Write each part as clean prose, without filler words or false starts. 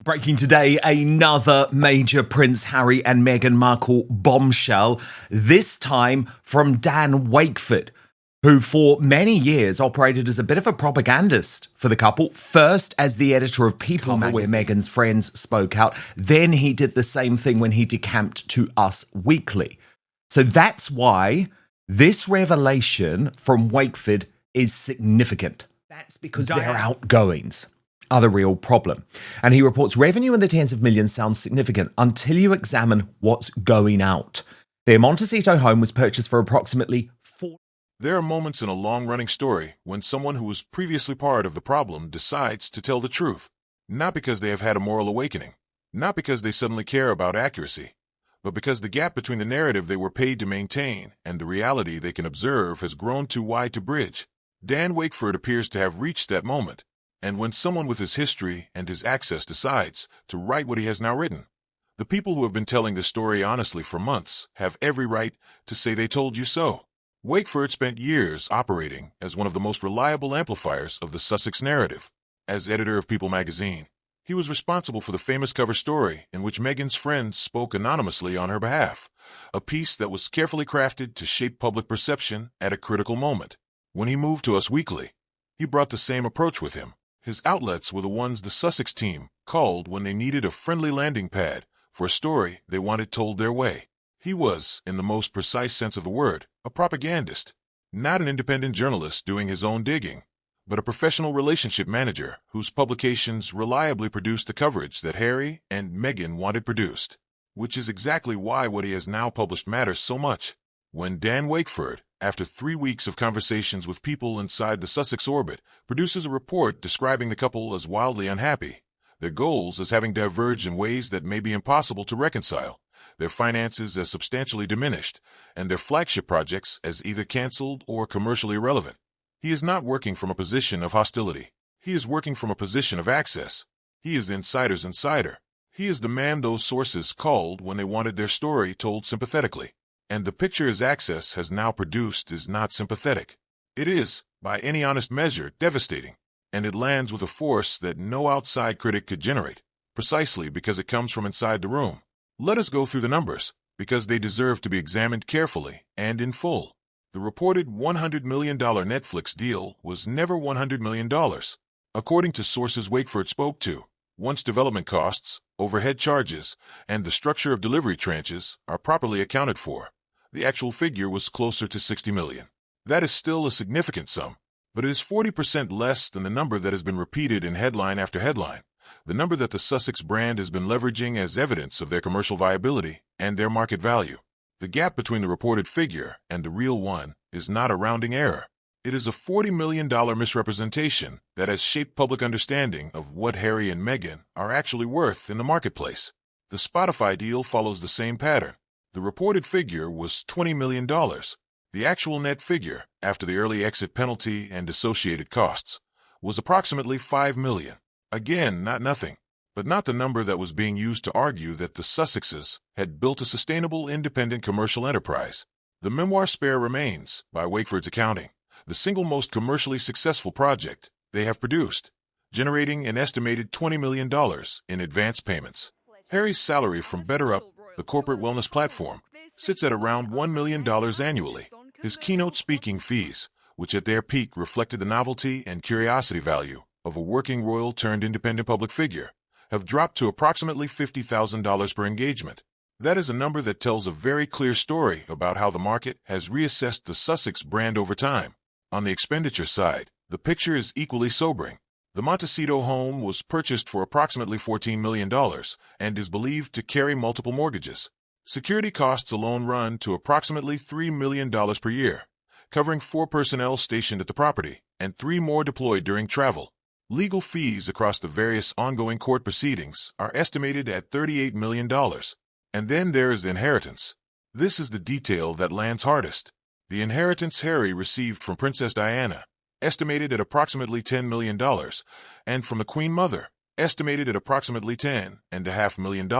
Breaking today, another major Prince Harry and Meghan Markle bombshell, this time from Dan Wakeford, who for many years operated as a bit of a propagandist for the couple. First as the editor of People magazine, where Meghan's friends spoke out. Then he did the same thing when he decamped to Us Weekly. So that's why this revelation from Wakeford is significant. That's because their outgoings are the real problem. And he reports revenue in the tens of millions sounds significant until you examine what's going out. Their Montecito home was purchased for approximately There are moments in a long-running story when someone who was previously part of the problem decides to tell the truth, not because they have had a moral awakening, not because they suddenly care about accuracy, but because the gap between the narrative they were paid to maintain and the reality they can observe has grown too wide to bridge. Dan Wakeford appears to have reached that moment. And when someone with his history and his access decides to write what he has now written, the people who have been telling the story honestly for months have every right to say they told you so. Wakeford spent years operating as one of the most reliable amplifiers of the Sussex narrative. As editor of People magazine, he was responsible for the famous cover story in which Meghan's friends spoke anonymously on her behalf, a piece that was carefully crafted to shape public perception at a critical moment. When he moved to Us Weekly, he brought the same approach with him. His outlets were the ones the Sussex team called when they needed a friendly landing pad for a story they wanted told their way. He was, in the most precise sense of the word, a propagandist, not an independent journalist doing his own digging, but a professional relationship manager whose publications reliably produced the coverage that Harry and Meghan wanted produced, which is exactly why what he has now published matters so much. When Dan Wakeford, after 3 weeks of conversations with people inside the Sussex orbit, produces a report describing the couple as wildly unhappy, their goals as having diverged in ways that may be impossible to reconcile, their finances as substantially diminished, and their flagship projects as either cancelled or commercially irrelevant. He is not working from a position of hostility. He is working from a position of access. He is the insider's insider. He is the man those sources called when they wanted their story told sympathetically. And the picture his access has now produced is not sympathetic. It is, by any honest measure, devastating, and it lands with a force that no outside critic could generate, precisely because it comes from inside the room. Let us go through the numbers, because they deserve to be examined carefully and in full. The reported $100 million Netflix deal was never $100 million. According to sources Wakeford spoke to, once development costs, overhead charges, and the structure of delivery tranches are properly accounted for, the actual figure was closer to $60 million. That is still a significant sum, but it is 40% less than the number that has been repeated in headline after headline, the number that the Sussex brand has been leveraging as evidence of their commercial viability and their market value. The gap between the reported figure and the real one is not a rounding error. It is a $40 million misrepresentation that has shaped public understanding of what Harry and Meghan are actually worth in the marketplace. The Spotify deal follows the same pattern. The reported figure was $20 million. The actual net figure, after the early exit penalty and associated costs, was approximately $5 million. Again, not nothing, but not the number that was being used to argue that the Sussexes had built a sustainable independent commercial enterprise. The memoir Spare remains, by Wakeford's accounting, the single most commercially successful project they have produced, generating an estimated $20 million in advance payments. Harry's salary from BetterUp, the corporate wellness platform, sits at around $1 million annually. His keynote speaking fees, which at their peak reflected the novelty and curiosity value of a working royal-turned-independent public figure, have dropped to approximately $50,000 per engagement. That is a number that tells a very clear story about how the market has reassessed the Sussex brand over time. On the expenditure side, the picture is equally sobering. The Montecito home was purchased for approximately $14 million and is believed to carry multiple mortgages. Security costs alone run to approximately $3 million per year, covering 4 personnel stationed at the property and 3 more deployed during travel. Legal fees across the various ongoing court proceedings are estimated at $38 million. And then there is the inheritance. This is the detail that lands hardest. The inheritance Harry received from Princess Diana, estimated at approximately $10 million, and from the Queen Mother, estimated at approximately $10.5 million,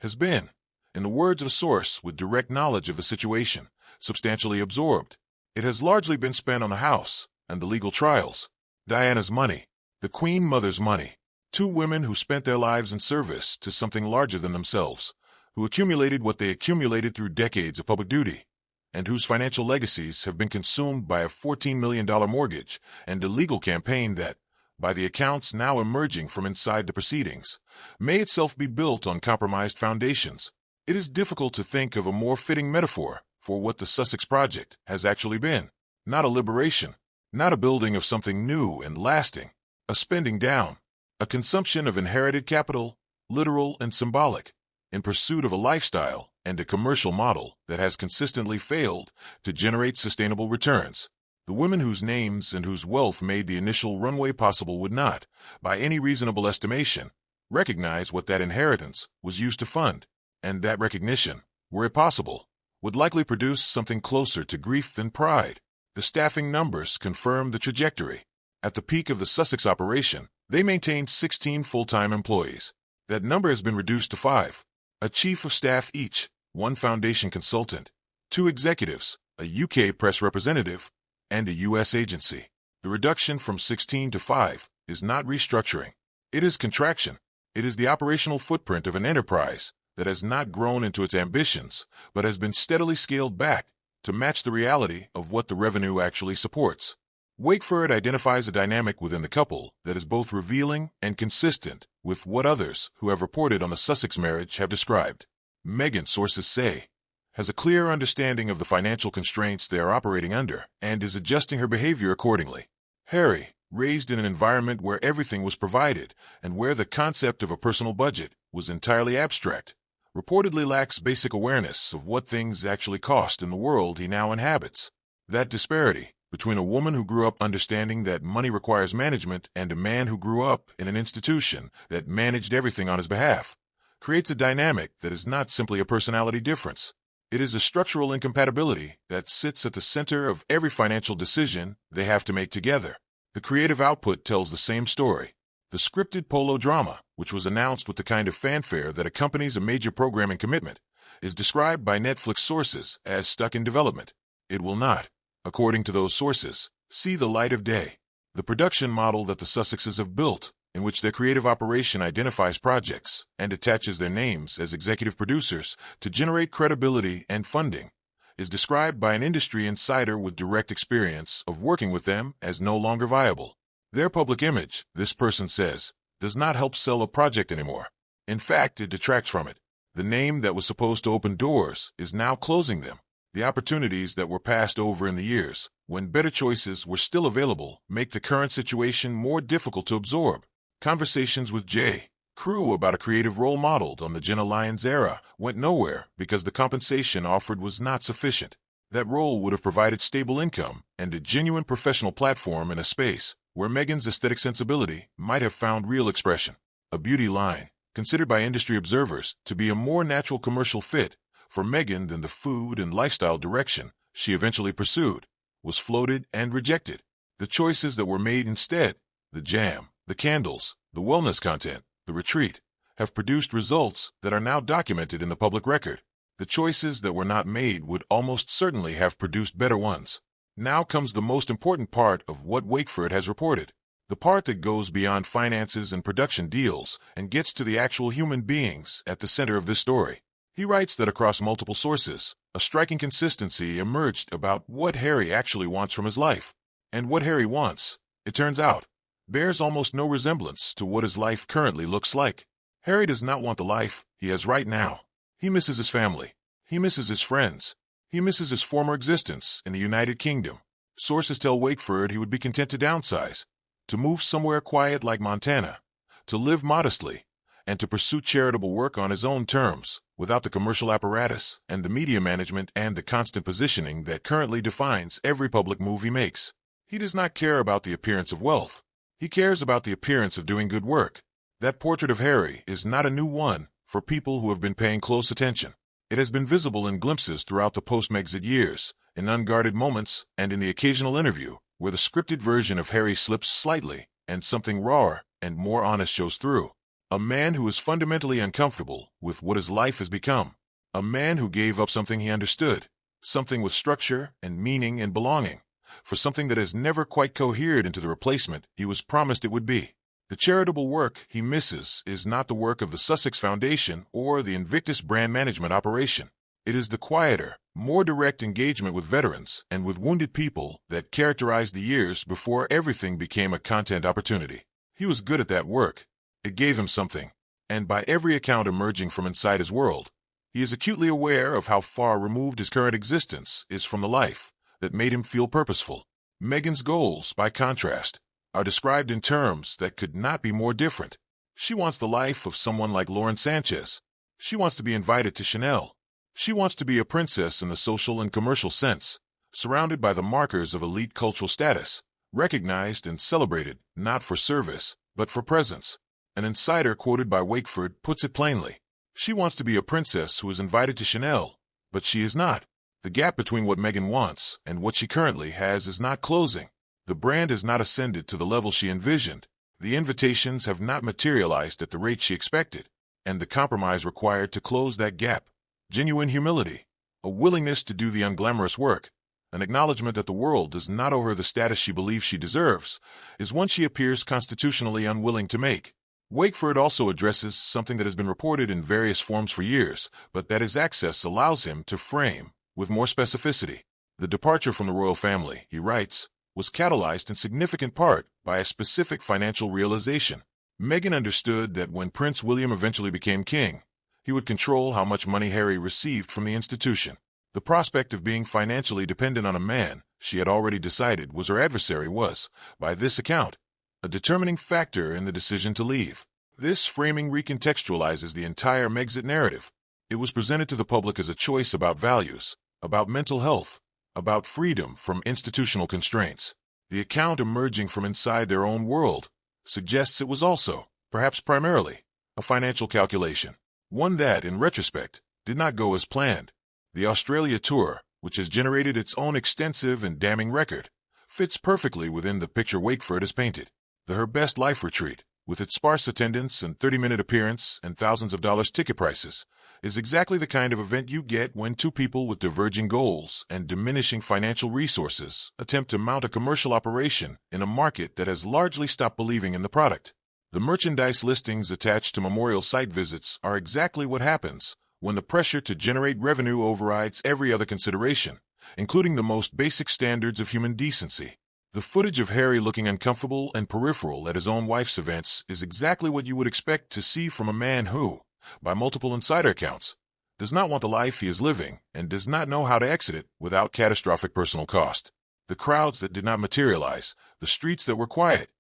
has been, in the words of a source with direct knowledge of the situation, substantially absorbed. It has largely been spent on the house and the legal trials. Diana's money, the Queen Mother's money, Two women who spent their lives in service to something larger than themselves, who accumulated what they accumulated through decades of public duty, and whose financial legacies have been consumed by a $14 million mortgage and a legal campaign that, by the accounts now emerging from inside the proceedings, may itself be built on compromised foundations. It is difficult to think of a more fitting metaphor for what the Sussex Project has actually been. Not a liberation, not a building of something new and lasting, a spending down, a consumption of inherited capital, literal and symbolic, in pursuit of a lifestyle and a commercial model that has consistently failed to generate sustainable returns. The women whose names and whose wealth made the initial runway possible would not, by any reasonable estimation, recognize what that inheritance was used to fund, and that recognition, were it possible, would likely produce something closer to grief than pride. The staffing numbers confirm the trajectory. At the peak of the Sussex operation, they maintained 16 full-time employees. That number has been reduced to 5. A chief of staff each, 1 foundation consultant, 2 executives, a UK press representative, and a US agency. The reduction from 16 to 5 is not restructuring. It is contraction. It is the operational footprint of an enterprise that has not grown into its ambitions, but has been steadily scaled back to match the reality of what the revenue actually supports. Wakeford identifies a dynamic within the couple that is both revealing and consistent with what others who have reported on the Sussex marriage have described. Meghan, sources say, has a clear understanding of the financial constraints they are operating under and is adjusting her behavior accordingly. Harry, raised in an environment where everything was provided and where the concept of a personal budget was entirely abstract, reportedly lacks basic awareness of what things actually cost in the world he now inhabits. That disparity between a woman who grew up understanding that money requires management and a man who grew up in an institution that managed everything on his behalf creates a dynamic that is not simply a personality difference. It is a structural incompatibility that sits at the center of every financial decision they have to make together. The creative output tells the same story. The scripted polo drama, which was announced with the kind of fanfare that accompanies a major programming commitment, is described by Netflix sources as stuck in development. It will not, according to those sources, see the light of day. The production model that the Sussexes have built, in which their creative operation identifies projects and attaches their names as executive producers to generate credibility and funding, is described by an industry insider with direct experience of working with them as no longer viable. Their public image, this person says, does not help sell a project anymore. In fact, it detracts from it. The name that was supposed to open doors is now closing them. The opportunities that were passed over in the years, when better choices were still available, make the current situation more difficult to absorb. Conversations with J. Crew about a creative role modeled on the Jenna Lyons era went nowhere because the compensation offered was not sufficient. That role would have provided stable income and a genuine professional platform in a space where Meghan's aesthetic sensibility might have found real expression. A beauty line, considered by industry observers to be a more natural commercial fit for Meghan than the food and lifestyle direction she eventually pursued, was floated and rejected. The choices that were made instead, the jam, the candles, the wellness content, the retreat, have produced results that are now documented in the public record. The choices that were not made would almost certainly have produced better ones. Now comes the most important part of what Wakeford has reported, the part that goes beyond finances and production deals and gets to the actual human beings at the center of this story. He writes that across multiple sources, a striking consistency emerged about what Harry actually wants from his life. And what Harry wants, it turns out, bears almost no resemblance to what his life currently looks like. Harry does not want the life he has right now. He misses his family. He misses his friends. He misses his former existence in the United Kingdom. Sources tell Wakeford he would be content to downsize, to move somewhere quiet like Montana, to live modestly, and to pursue charitable work on his own terms, without the commercial apparatus and the media management and the constant positioning that currently defines every public move he makes. He does not care about the appearance of wealth. He cares about the appearance of doing good work. That portrait of Harry is not a new one for people who have been paying close attention. It has been visible in glimpses throughout the post-Megxit years, in unguarded moments, and in the occasional interview, where the scripted version of Harry slips slightly, and something rawer and more honest shows through. A man who is fundamentally uncomfortable with what his life has become. A man who gave up something he understood, something with structure and meaning and belonging, for something that has never quite cohered into the replacement he was promised it would be. The charitable work he misses is not the work of the Sussex Foundation or the Invictus brand management operation. It is the quieter, more direct engagement with veterans and with wounded people that characterized the years before everything became a content opportunity. He was good at that work. It gave him something. And by every account emerging from inside his world, he is acutely aware of how far removed his current existence is from the life that made him feel purposeful. Meghan's goals, by contrast, are described in terms that could not be more different. She wants the life of someone like Lauren Sanchez. She wants to be invited to Chanel. She wants to be a princess in the social and commercial sense, surrounded by the markers of elite cultural status, recognized and celebrated not for service, but for presence. An insider quoted by Wakeford puts it plainly. She wants to be a princess who is invited to Chanel, but she is not. The gap between what Meghan wants and what she currently has is not closing. The brand has not ascended to the level she envisioned. The invitations have not materialized at the rate she expected. And the compromise required to close that gap. Genuine humility, a willingness to do the unglamorous work, an acknowledgement that the world does not owe her the status she believes she deserves, is one she appears constitutionally unwilling to make. Wakeford also addresses something that has been reported in various forms for years, but that his access allows him to frame with more specificity. The departure from the royal family, he writes, was catalyzed in significant part by a specific financial realization. Meghan understood that when Prince William eventually became king, he would control how much money Harry received from the institution. The prospect of being financially dependent on a man she had already decided was her adversary was, by this account, a determining factor in the decision to leave. This framing recontextualizes the entire Megxit narrative. It was presented to the public as a choice about values, about mental health, about freedom from institutional constraints. The account emerging from inside their own world suggests it was also, perhaps primarily, a financial calculation. One that, in retrospect, did not go as planned. The Australia tour, which has generated its own extensive and damning record, fits perfectly within the picture Wakeford has painted. The Her Best Life retreat, with its sparse attendance and 30-minute appearance and thousands of dollars ticket prices, is exactly the kind of event you get when two people with diverging goals and diminishing financial resources attempt to mount a commercial operation in a market that has largely stopped believing in the product. The merchandise listings attached to memorial site visits are exactly what happens when the pressure to generate revenue overrides every other consideration, including the most basic standards of human decency. The footage of Harry looking uncomfortable and peripheral at his own wife's events is exactly what you would expect to see from a man who, by multiple insider accounts, does not want the life he is living and does not know how to exit it without catastrophic personal cost. The crowds that did not materialize, the streets that were quiet,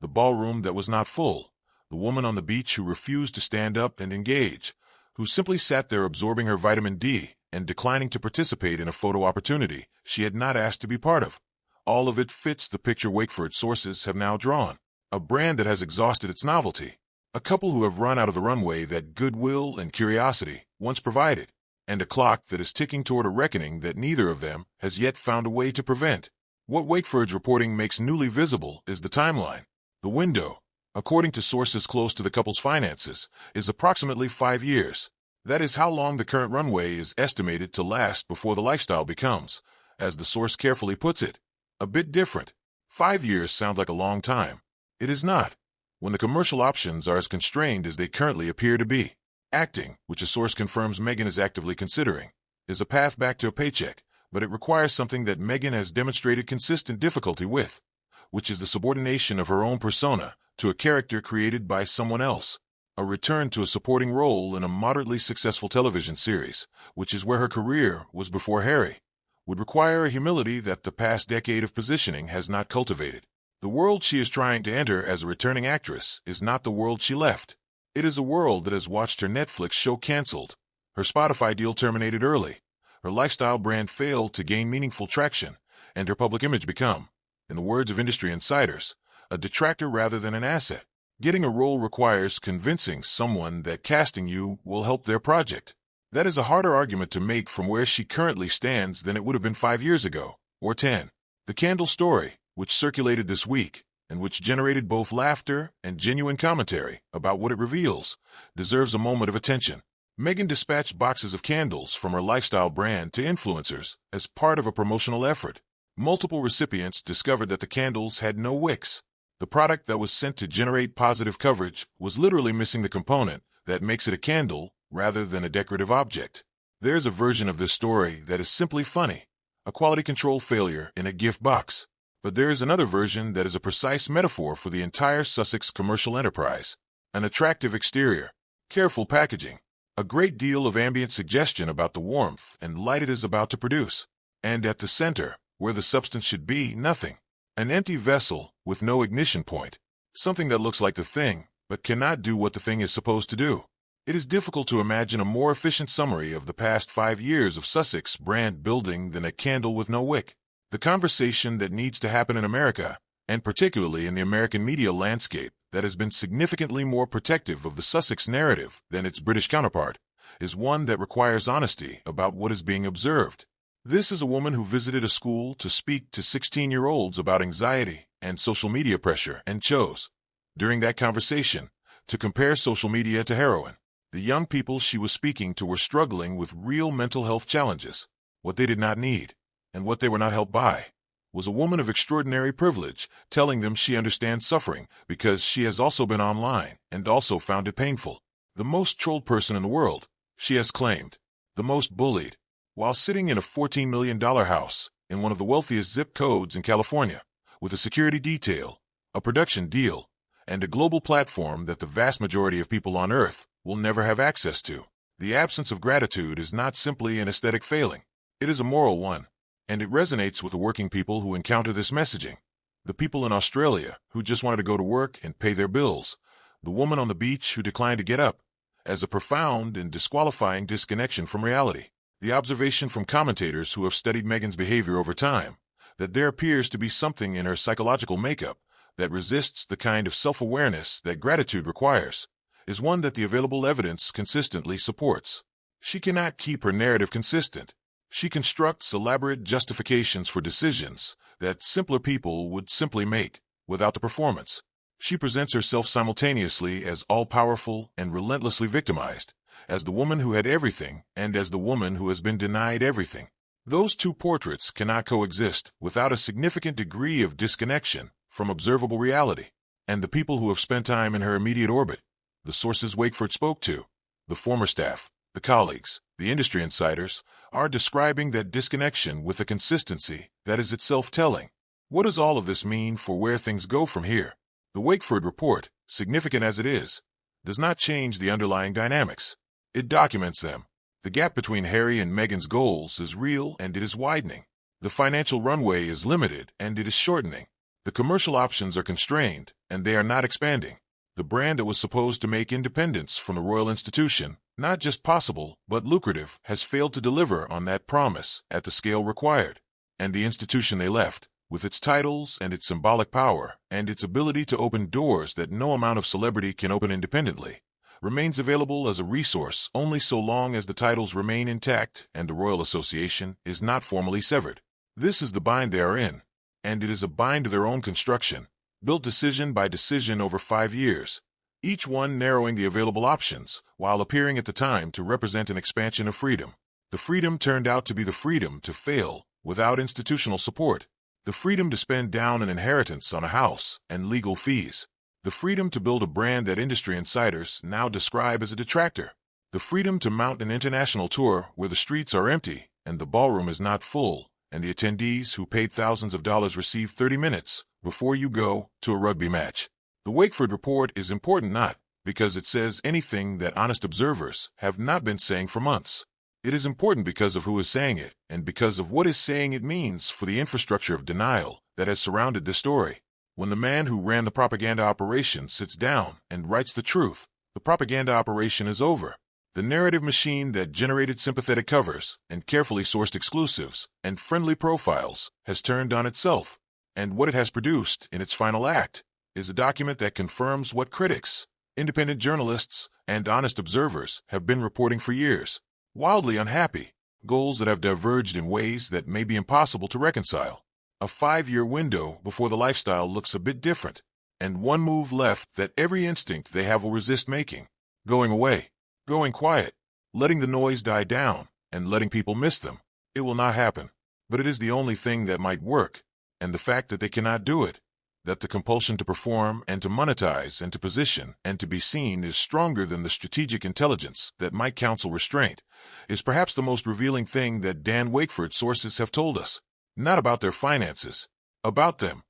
the ballroom that was not full, the woman on the beach who refused to stand up and engage, who simply sat there absorbing her vitamin D and declining to participate in a photo opportunity she had not asked to be part of. All of it fits the picture Wakeford sources have now drawn. A brand that has exhausted its novelty. A couple who have run out of the runway that goodwill and curiosity once provided. And a clock that is ticking toward a reckoning that neither of them has yet found a way to prevent. What Wakeford's reporting makes newly visible is the timeline. The window, according to sources close to the couple's finances, is approximately 5 years. That is how long the current runway is estimated to last before the lifestyle becomes, as the source carefully puts it, a bit different. 5 years sounds like a long time. It is not, when the commercial options are as constrained as they currently appear to be. Acting, which a source confirms Meghan is actively considering, is a path back to a paycheck, but it requires something that Meghan has demonstrated consistent difficulty with, which is the subordination of her own persona to a character created by someone else. A return to a supporting role in a moderately successful television series, which is where her career was before Harry, would require a humility that the past decade of positioning has not cultivated. The world she is trying to enter as a returning actress is not the world she left. It is a world that has watched her Netflix show canceled, her Spotify deal terminated early, her lifestyle brand fail to gain meaningful traction, and her public image become, in the words of industry insiders, a detractor rather than an asset. Getting a role requires convincing someone that casting you will help their project. That is a harder argument to make from where she currently stands than it would have been 5 years ago, or 10. The Candle story, which circulated this week, and which generated both laughter and genuine commentary about what it reveals, deserves a moment of attention. Meghan dispatched boxes of candles from her lifestyle brand to influencers as part of a promotional effort. Multiple recipients discovered that the candles had no wicks. The product that was sent to generate positive coverage was literally missing the component that makes it a candle rather than a decorative object. There's a version of this story that is simply funny, a quality control failure in a gift box. But there is another version that is a precise metaphor for the entire Sussex commercial enterprise. An attractive exterior, careful packaging, a great deal of ambient suggestion about the warmth and light it is about to produce. And at the center, where the substance should be, nothing. An empty vessel with no ignition point. Something that looks like the thing, but cannot do what the thing is supposed to do. It is difficult to imagine a more efficient summary of the past 5 years of Sussex brand building than a candle with no wick. The conversation that needs to happen in America, and particularly in the American media landscape that has been significantly more protective of the Sussex narrative than its British counterpart, is one that requires honesty about what is being observed. This is a woman who visited a school to speak to 16-year-olds about anxiety and social media pressure and chose, during that conversation, to compare social media to heroin. The young people she was speaking to were struggling with real mental health challenges. What they did not need, and what they were not helped by, was a woman of extraordinary privilege telling them she understands suffering because she has also been online and also found it painful. The most trolled person in the world, she has claimed. The most bullied. While sitting in a $14 million house in one of the wealthiest zip codes in California, with a security detail, a production deal, and a global platform that the vast majority of people on Earth will never have access to. The absence of gratitude is not simply an aesthetic failing. It is a moral one, and it resonates with the working people who encounter this messaging. The people in Australia who just wanted to go to work and pay their bills. The woman on the beach who declined to get up, as a profound and disqualifying disconnection from reality. The observation from commentators who have studied Meghan's behavior over time, that there appears to be something in her psychological makeup that resists the kind of self-awareness that gratitude requires, is one that the available evidence consistently supports. She cannot keep her narrative consistent. She constructs elaborate justifications for decisions that simpler people would simply make without the performance. She presents herself simultaneously as all-powerful and relentlessly victimized, as the woman who had everything and as the woman who has been denied everything. Those two portraits cannot coexist without a significant degree of disconnection from observable reality. And the people who have spent time in her immediate orbit, the sources Wakeford spoke to, the former staff, the colleagues, the industry insiders, are describing that disconnection with a consistency that is itself telling. What does all of this mean for where things go from here? The Wakeford report, significant as it is, does not change the underlying dynamics. It documents them. The gap between Harry and Meghan's goals is real and it is widening. The financial runway is limited and it is shortening. The commercial options are constrained and they are not expanding. The brand that was supposed to make independence from the royal institution, not just possible but lucrative, has failed to deliver on that promise at the scale required. And the institution they left, with its titles and its symbolic power and its ability to open doors that no amount of celebrity can open independently, remains available as a resource only so long as the titles remain intact and the royal association is not formally severed. This is the bind they are in, and it is a bind of their own construction, built decision by decision over 5 years, each one narrowing the available options while appearing at the time to represent an expansion of freedom. The freedom turned out to be the freedom to fail without institutional support, the freedom to spend down an inheritance on a house and legal fees, the freedom to build a brand that industry insiders now describe as a detractor, the freedom to mount an international tour where the streets are empty and the ballroom is not full, and the attendees who paid thousands of dollars receive 30 minutes before you go to a rugby match. The Wakeford report is important not because it says anything that honest observers have not been saying for months. It is important because of who is saying it and because of what is saying it means for the infrastructure of denial that has surrounded this story. When the man who ran the propaganda operation sits down and writes the truth, the propaganda operation is over. The narrative machine that generated sympathetic covers and carefully sourced exclusives and friendly profiles has turned on itself, and what it has produced in its final act is a document that confirms what critics, independent journalists, and honest observers have been reporting for years. Wildly unhappy, goals that have diverged in ways that may be impossible to reconcile. A 5-year window before the lifestyle looks a bit different, and one move left that every instinct they have will resist making. Going away, going quiet, letting the noise die down, and letting people miss them. It will not happen, but it is the only thing that might work, and the fact that they cannot do it that the compulsion to perform and to monetize and to position and to be seen is stronger than the strategic intelligence that might counsel restraint, is perhaps the most revealing thing that Dan Wakeford's sources have told us. Not about their finances, about them,